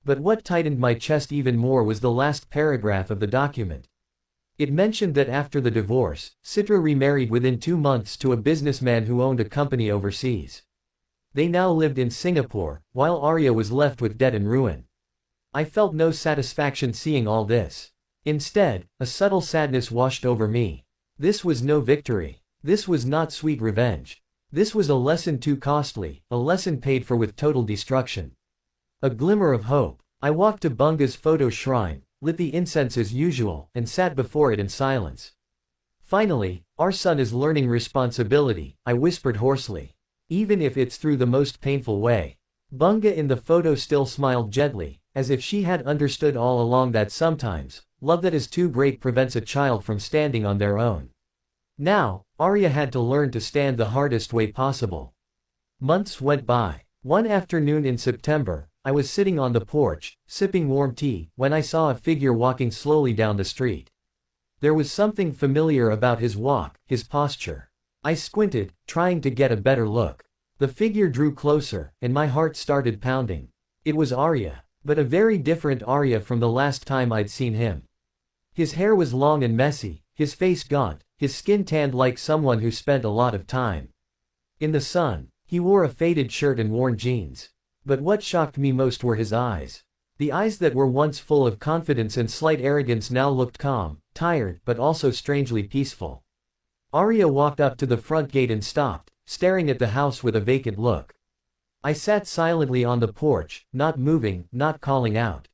But what tightened my chest even more was the last paragraph of the document. It mentioned that after the divorce, Citra remarried within 2 months to a businessman who owned a company overseas. They now lived in Singapore, while Arya was left with debt and ruin. I felt no satisfaction seeing all this. Instead, a subtle sadness washed over me. This was no victory. This was not sweet revenge. This was a lesson too costly, a lesson paid for with total destruction. A glimmer of hope. I walked to Bunga's photo shrine, lit the incense as usual, and sat before it in silence. Finally, our son is learning responsibility, I whispered hoarsely. Even if it's through the most painful way. Bunga in the photo still smiled gently, as if she had understood all along that sometimes, love that is too great prevents a child from standing on their own. Now, Arya had to learn to stand the hardest way possible. Months went by. One afternoon in September, I was sitting on the porch, sipping warm tea, when I saw a figure walking slowly down the street. There was something familiar about his walk, his posture. I squinted, trying to get a better look. The figure drew closer, and my heart started pounding. It was Arya, but a very different Arya from the last time I'd seen him. His hair was long and messy, his face gaunt, his skin tanned like someone who spent a lot of time in the sun. He wore a faded shirt and worn jeans. But what shocked me most were his eyes. The eyes that were once full of confidence and slight arrogance now looked calm, tired, but also strangely peaceful. Arya walked up to the front gate and stopped, staring at the house with a vacant look. I sat silently on the porch, not moving, not calling out.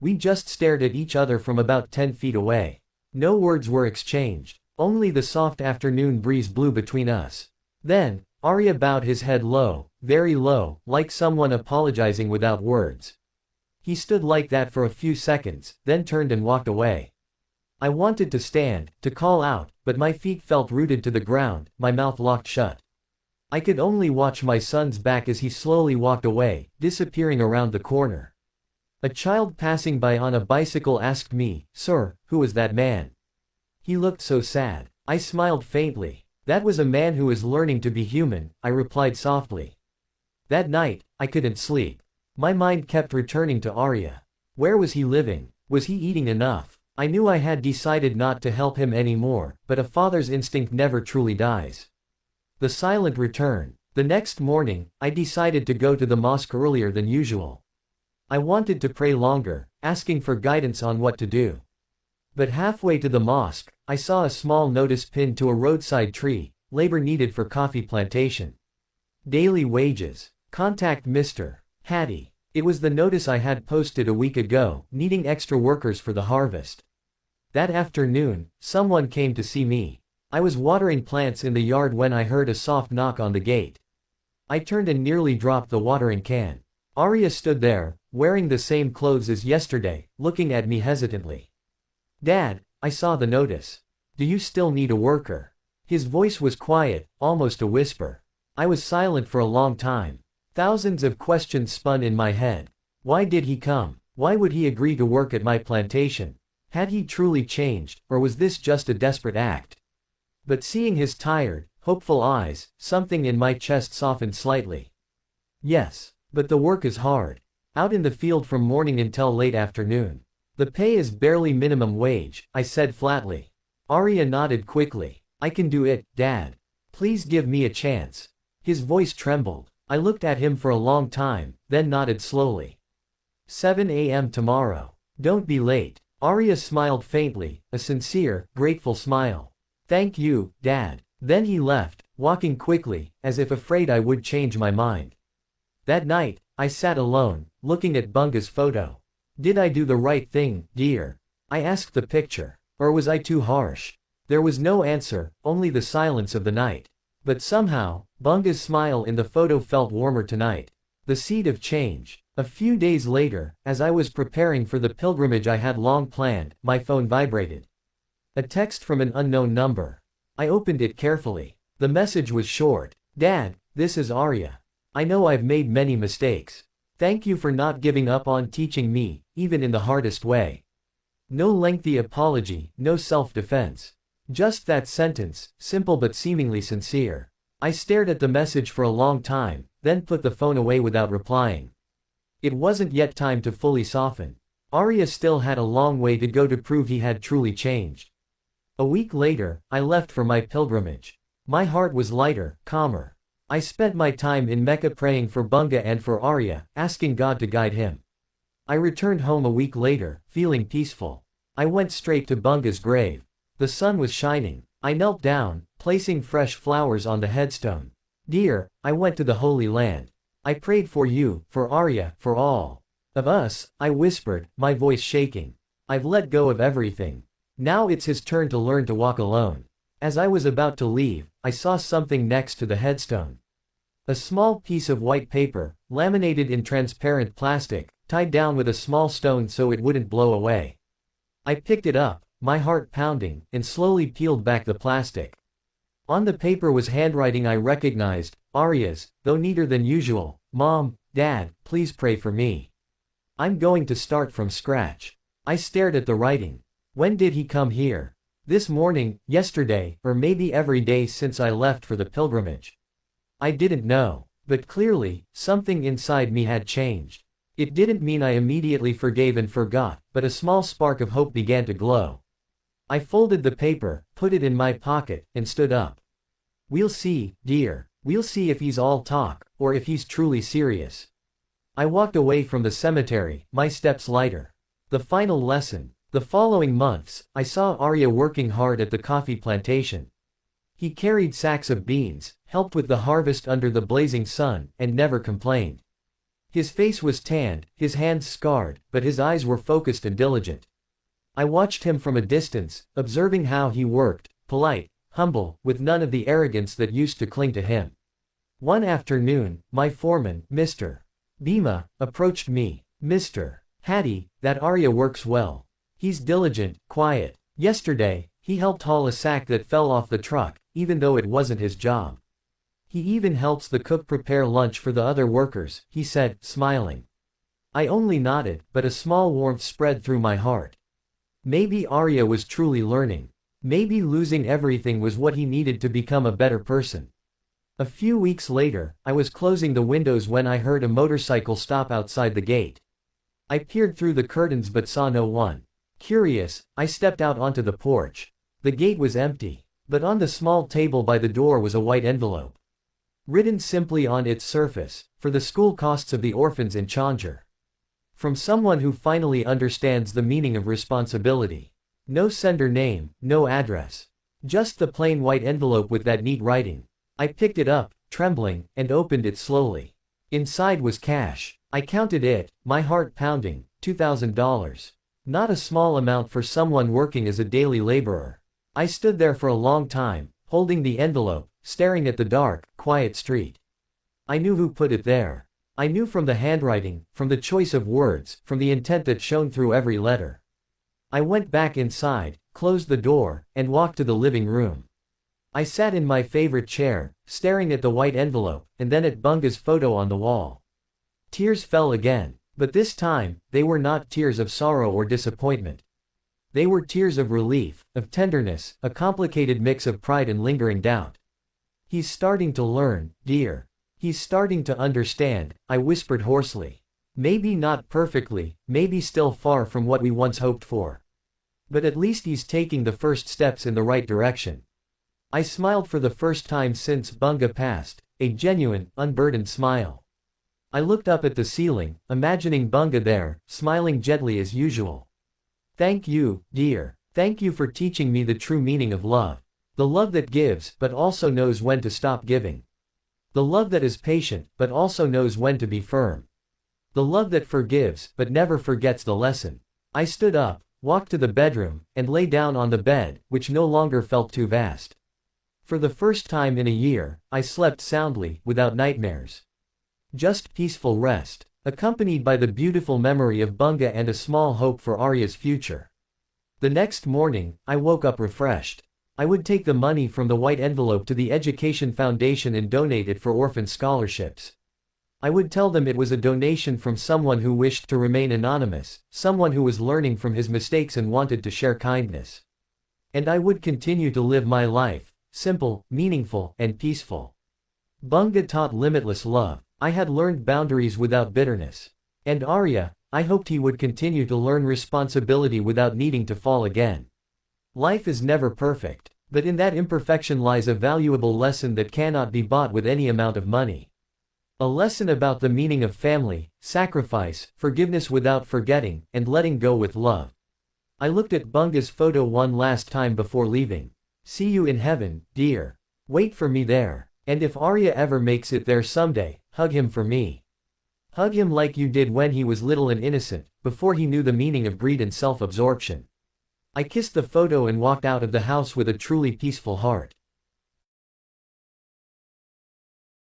We just stared at each other from about 10 feet away. No words were exchanged, only the soft afternoon breeze blew between us. Then, Arya bowed his head low, very low, like someone apologizing without words. He stood like that for a few seconds, then turned and walked away. I wanted to stand, to call out, but my feet felt rooted to the ground, my mouth locked shut. I could only watch my son's back as he slowly walked away, disappearing around the corner. A child passing by on a bicycle asked me, "Sir, who was that man?" He looked so sad. I smiled faintly. That was a man who is learning to be human, I replied softly. That night, I couldn't sleep. My mind kept returning to Arya. Where was he living? Was he eating enough? I knew I had decided not to help him anymore, but a father's instinct never truly dies. The silent return. The next morning, I decided to go to the mosque earlier than usual. I wanted to pray longer, asking for guidance on what to do. But halfway to the mosque, I saw a small notice pinned to a roadside tree, labor needed for coffee plantation. Daily wages. Contact Mr. Hattie. It was the notice I had posted a week ago, needing extra workers for the harvest. That afternoon, someone came to see me. I was watering plants in the yard when I heard a soft knock on the gate. I turned and nearly dropped the watering can. Arya stood there, wearing the same clothes as yesterday, looking at me hesitantly. Dad, I saw the notice. Do you still need a worker? His voice was quiet, almost a whisper. I was silent for a long time. Thousands of questions spun in my head. Why did he come? Why would he agree to work at my plantation? Had he truly changed, or was this just a desperate act? But seeing his tired, hopeful eyes, something in my chest softened slightly. Yes, but the work is hard. Out in the field from morning until late afternoon. The pay is barely minimum wage, I said flatly. Arya nodded quickly. I can do it, Dad. Please give me a chance. His voice trembled. I looked at him for a long time, then nodded slowly. 7 a.m. tomorrow. Don't be late. Arya smiled faintly, a sincere, grateful smile. Thank you, Dad. Then he left, walking quickly, as if afraid I would change my mind. That night, I sat alone, looking at Bunga's photo. Did I do the right thing, dear? I asked the picture. Or was I too harsh? There was no answer, only the silence of the night. But somehow, Bunga's smile in the photo felt warmer tonight. The seed of change. A few days later, as I was preparing for the pilgrimage I had long planned, my phone vibrated. A text from an unknown number. I opened it carefully. The message was short. Dad, this is Arya. I know I've made many mistakes. Thank you for not giving up on teaching me, even in the hardest way. No lengthy apology, no self-defense. Just that sentence, simple but seemingly sincere. I stared at the message for a long time, then put the phone away without replying. It wasn't yet time to fully soften. Arya still had a long way to go to prove he had truly changed. A week later, I left for my pilgrimage. My heart was lighter, calmer. I spent my time in Mecca praying for Bunga and for Arya, asking God to guide him. I returned home a week later, feeling peaceful. I went straight to Bunga's grave. The sun was shining. I knelt down, placing fresh flowers on the headstone. Dear, I went to the Holy Land. I prayed for you, for Arya, for all of us, I whispered, my voice shaking. I've let go of everything. Now it's his turn to learn to walk alone. As I was about to leave, I saw something next to the headstone. A small piece of white paper, laminated in transparent plastic, tied down with a small stone so it wouldn't blow away. I picked it up, my heart pounding, and slowly peeled back the plastic. On the paper was handwriting I recognized, Arya's, though neater than usual. Mom, Dad, please pray for me. I'm going to start from scratch. I stared at the writing. When did he come here? This morning, yesterday, or maybe every day since I left for the pilgrimage. I didn't know, but clearly, something inside me had changed. It didn't mean I immediately forgave and forgot, but a small spark of hope began to glow. I folded the paper, put it in my pocket, and stood up. We'll see, dear. We'll see if he's all talk, or if he's truly serious. I walked away from the cemetery, my steps lighter. The final lesson. The following months, I saw Arya working hard at the coffee plantation. He carried sacks of beans, helped with the harvest under the blazing sun, and never complained. His face was tanned, his hands scarred, but his eyes were focused and diligent. I watched him from a distance, observing how he worked, polite, humble, with none of the arrogance that used to cling to him. One afternoon, my foreman, Mr. Bhima, approached me. Mr. Hattie, that Arya works well. He's diligent, quiet. Yesterday, he helped haul a sack that fell off the truck, even though it wasn't his job. He even helps the cook prepare lunch for the other workers, he said, smiling. I only nodded, but a small warmth spread through my heart. Maybe Arya was truly learning. Maybe losing everything was what he needed to become a better person. A few weeks later, I was closing the windows when I heard a motorcycle stop outside the gate. I peered through the curtains but saw no one. Curious, I stepped out onto the porch. The gate was empty, but on the small table by the door was a white envelope. Written simply on its surface, for the school costs of the orphans in Changer. From someone who finally understands the meaning of responsibility. No sender name, no address. Just the plain white envelope with that neat writing. I picked it up, trembling, and opened it slowly. Inside was cash. I counted it, my heart pounding, $2,000. Not a small amount for someone working as a daily laborer. I stood there for a long time, holding the envelope, staring at the dark, quiet street. I knew who put it there. I knew from the handwriting, from the choice of words, from the intent that shone through every letter. I went back inside, closed the door, and walked to the living room. I sat in my favorite chair, staring at the white envelope, and then at Bunga's photo on the wall. Tears fell again, but this time, they were not tears of sorrow or disappointment. They were tears of relief, of tenderness, a complicated mix of pride and lingering doubt. He's starting to learn, dear. He's starting to understand, I whispered hoarsely. Maybe not perfectly, maybe still far from what we once hoped for. But at least he's taking the first steps in the right direction. I smiled for the first time since Bunga passed, a genuine, unburdened smile. I looked up at the ceiling, imagining Bunga there, smiling gently as usual. Thank you, dear. Thank you for teaching me the true meaning of love. The love that gives, but also knows when to stop giving. The love that is patient, but also knows when to be firm. The love that forgives, but never forgets the lesson. I stood up, walked to the bedroom, and lay down on the bed, which no longer felt too vast. For the first time in a year, I slept soundly, without nightmares. Just peaceful rest, accompanied by the beautiful memory of Bunga and a small hope for Arya's future. The next morning, I woke up refreshed. I would take the money from the white envelope to the Education Foundation and donate it for orphan scholarships. I would tell them it was a donation from someone who wished to remain anonymous, someone who was learning from his mistakes and wanted to share kindness. And I would continue to live my life, simple, meaningful, and peaceful. Bunga taught limitless love. I had learned boundaries without bitterness. And Arya, I hoped he would continue to learn responsibility without needing to fall again. Life is never perfect, but in that imperfection lies a valuable lesson that cannot be bought with any amount of money. A lesson about the meaning of family, sacrifice, forgiveness without forgetting, and letting go with love. I looked at Bunga's photo one last time before leaving. See you in heaven, dear. Wait for me there. And if Arya ever makes it there someday, hug him for me. Hug him like you did when he was little and innocent, before he knew the meaning of greed and self-absorption. I kissed the photo and walked out of the house with a truly peaceful heart.